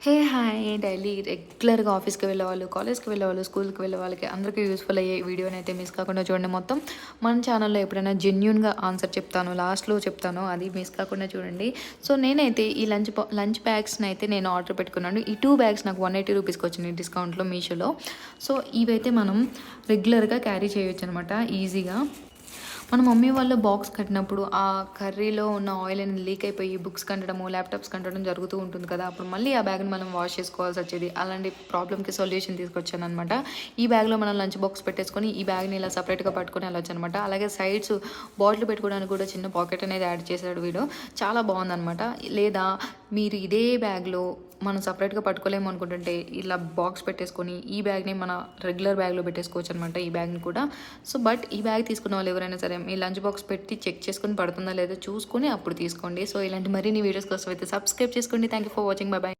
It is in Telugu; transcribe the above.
హే హాయ్ డైలీ రెగ్యులర్గా ఆఫీస్కి వెళ్ళేవాళ్ళు, కాలేజ్కి వెళ్ళేవాళ్ళు, స్కూల్కి వెళ్ళే వాళ్ళకి అందరికీ యూస్ఫుల్ అయ్యే వీడియోని అయితే మిస్ కాకుండా చూడండి. మొత్తం మన ఛానల్లో ఎప్పుడైనా జెన్యున్గా ఆన్సర్ చెప్తాను, లాస్ట్లో చెప్తాను, అది మిస్ కాకుండా చూడండి. సో నేనైతే ఈ లంచ్ బ్యాగ్స్ని అయితే నేను ఆర్డర్ పెట్టుకున్నాను. ఈ 2 బ్యాగ్స్ నాకు 180 రూపీస్కి వచ్చినాయి డిస్కౌంట్లో మీషోలో. సో ఇవైతే మనం రెగ్యులర్గా క్యారీ చేయొచ్చు అనమాట ఈజీగా. మన మమ్మీ వాళ్ళు బాక్స్ కట్టినప్పుడు ఆ కర్రీలో ఉన్న ఆయిల్ అనేది లీక్ అయిపోయి బుక్స్ కంటడము, ల్యాప్టాప్స్ కంటడం జరుగుతూ ఉంటుంది కదా! అప్పుడు మళ్ళీ ఆ బ్యాగ్‌ని మనం వాష్ చేసుకోవాల్సి వచ్చేది. అలాంటి ప్రాబ్లమ్‌కి సొల్యూషన్ తీసుకొచ్చాననమాట. ఈ బ్యాగ్‌లో మనం లంచ్ బాక్స్ పెట్టేసుకొని, ఈ బ్యాగ్‌ని ఇలా సెపరేట్‌గా పట్టుకొని వెళ్ళొచ్చనమాట. అలాగే సైడ్స్ బాటిల్ పెట్టుకోవడానికి కూడా చిన్న పాకెట్ అనేది యాడ్ చేశాడు వీడు. చాలా బాగుందనమాట. లేదా మీరు ఇదే బ్యాగ్‌లో మనం సపరేట్‌గా పట్టుకోలేము అనుకుంటుంటే ఇలా బాక్స్ పెట్టేసుకొని ఈ బ్యాగ్‌ని మన రెగ్యులర్ బ్యాగ్‌లో పెట్టేసుకోవచ్చు అనమాట ఈ బ్యాగ్‌ని కూడా. సో బట్ ఈ బ్యాగ్ తీసుకున్న వాళ్ళు ఎవరైనా సరే మీ లంచ్ బాక్స్ పెట్టి చెక్ చేసుకొని పడుతుందా లేదో చూసుకొని అప్పుడు తీసుకోండి. సో ఇలాంటి మరిన్ని వీడియోస్ కోసం అయితే సబ్స్క్రైబ్ చేసుకోండి. Thank you for watching. By by.